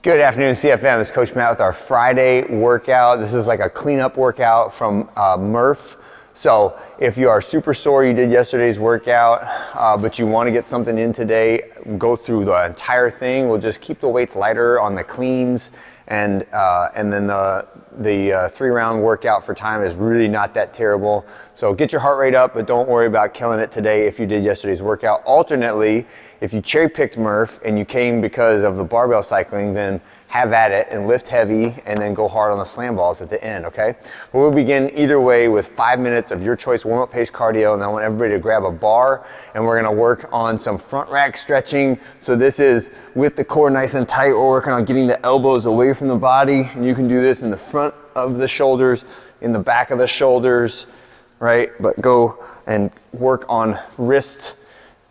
Good afternoon, CFM. It's Coach Matt with our Friday workout. This is like a cleanup workout from Murph. So if you are super sore, you did yesterday's workout, but you want to get something in today, go through the entire thing. We'll just keep the weights lighter on the cleans, and then the 3-round workout for time is really not that terrible. So get your heart rate up, but don't worry about killing it today if you did yesterday's workout. Alternately, if you cherry picked Murph and you came because of the barbell cycling, then have at it and lift heavy and then go hard on the slam balls at the end, okay? But we'll begin either way with 5 minutes of your choice warm-up pace cardio, and I want everybody to grab a bar and we're gonna work on some front rack stretching. So this is with the core nice and tight. We're working on getting the elbows away from the body, and you can do this in the front of the shoulders, in the back of the shoulders, right? But go and work on wrist,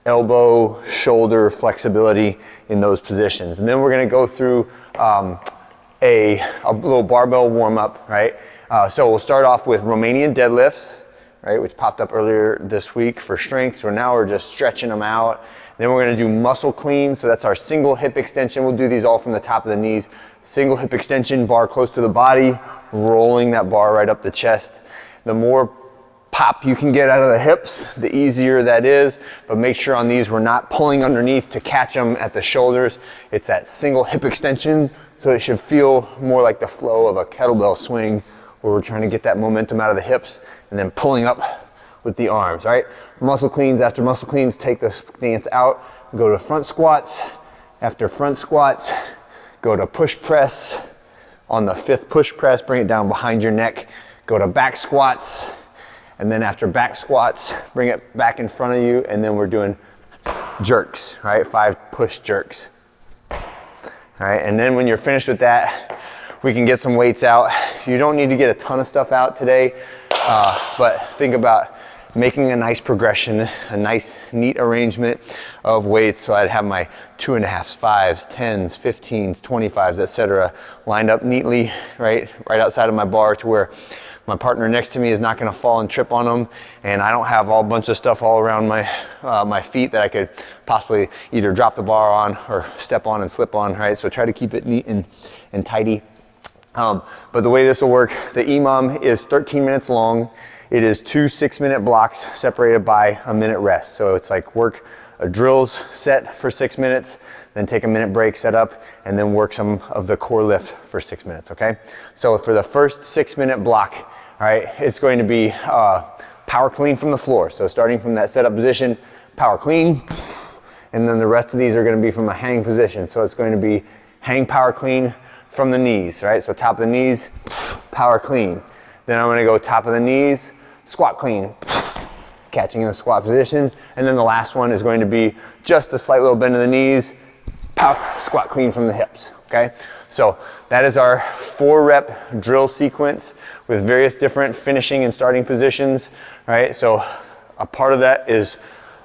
elbow, shoulder flexibility in those positions. And then we're gonna go through a little barbell warm up, right? So we'll start off with Romanian deadlifts, right? Which popped up earlier this week for strength. So now we're just stretching them out. Then we're gonna do muscle cleans. So that's our single hip extension. We'll do these all from the top of the knees. Single hip extension, bar close to the body, rolling that bar right up the chest. The more pop you can get out of the hips, the easier that is, but make sure on these we're not pulling underneath to catch them at the shoulders. It's that single hip extension, so it should feel more like the flow of a kettlebell swing, where we're trying to get that momentum out of the hips and then pulling up with the arms, right? Muscle cleans. After muscle cleans, take the stance out, go to front squats. After front squats, go to push press. On the 5th push press, bring it down behind your neck, go to back squats. And then after back squats, bring it back in front of you, and then we're doing jerks, right? 5 push jerks. All right, and then when you're finished with that, we can get some weights out. You don't need to get a ton of stuff out today, but think about making a nice progression, a nice, neat arrangement of weights. So I'd have my 2.5s, 5s, 10s, 15s, 25s, etc. lined up neatly, right outside of my bar, to where my partner next to me is not gonna fall and trip on them, and I don't have a bunch of stuff all around my feet that I could possibly either drop the bar on or step on and slip on, right? So try to keep it neat and tidy. But the way this will work, the EMOM is 13 minutes long. It is 2 6-minute blocks separated by a minute rest. So it's like work a drills set for 6 minutes, then take a minute break, set up, and then work some of the core lift for 6 minutes, okay? So for the first 6-minute block, all right, it's going to be power clean from the floor. So starting from that setup position, power clean, and then the rest of these are gonna be from a hang position. So it's going to be hang power clean from the knees, right? So top of the knees, power clean. Then I'm gonna go top of the knees, squat clean, catching in the squat position. And then the last one is going to be just a slight little bend of the knees, power squat clean from the hips, okay? So that is our 4-rep drill sequence with various different finishing and starting positions, right? So a part of that is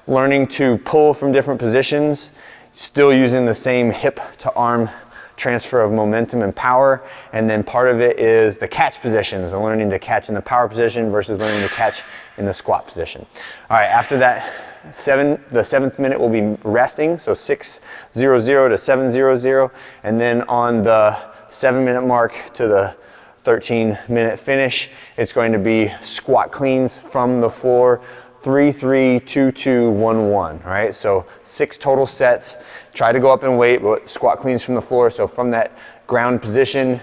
learning to pull from different positions, still using the same hip to arm transfer of momentum and power. And then part of it is the catch positions, learning to catch in the power position versus learning to catch in the squat position. All right, after that, the 7th minute will be resting, so 6:00 to 7:00, and then on the 7-minute mark to the 13-minute finish, it's going to be squat cleans from the floor, 3, 3, 2, 2, 1, 1, all right? So 6 total sets. Try to go up in weight, but squat cleans from the floor. So from that ground position,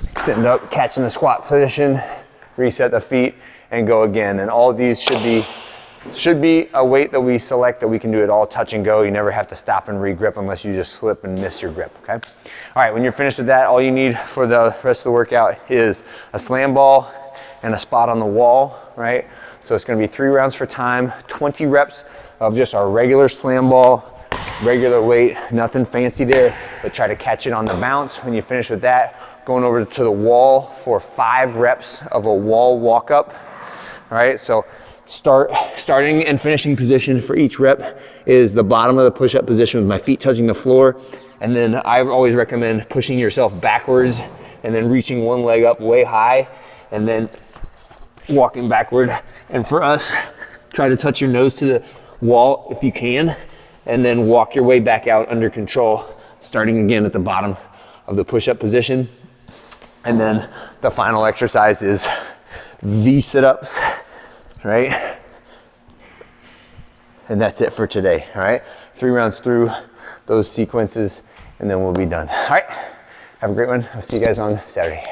extend up, catch in the squat position, reset the feet, and go again. And all of these should be a weight that we select that we can do it all touch and go. You never have to stop and re-grip unless you just slip and miss your grip, okay? All right, when you're finished with that, all you need for the rest of the workout is a slam ball and a spot on the wall, right? So it's gonna be 3 rounds for time, 20 reps of just our regular slam ball, regular weight, nothing fancy there, but try to catch it on the bounce. When you finish with that, going over to the wall for 5 reps of a wall walk up, all right? So starting and finishing position for each rep is the bottom of the push-up position with my feet touching the floor. And then I always recommend pushing yourself backwards and then reaching one leg up way high and then walking backward. And for us, try to touch your nose to the wall if you can, and then walk your way back out under control, starting again at the bottom of the push-up position. And then the final exercise is V sit-ups, right? And that's it for today, all right? 3 rounds through those sequences, and then we'll be done. All right, have a great one. I'll see you guys on Saturday.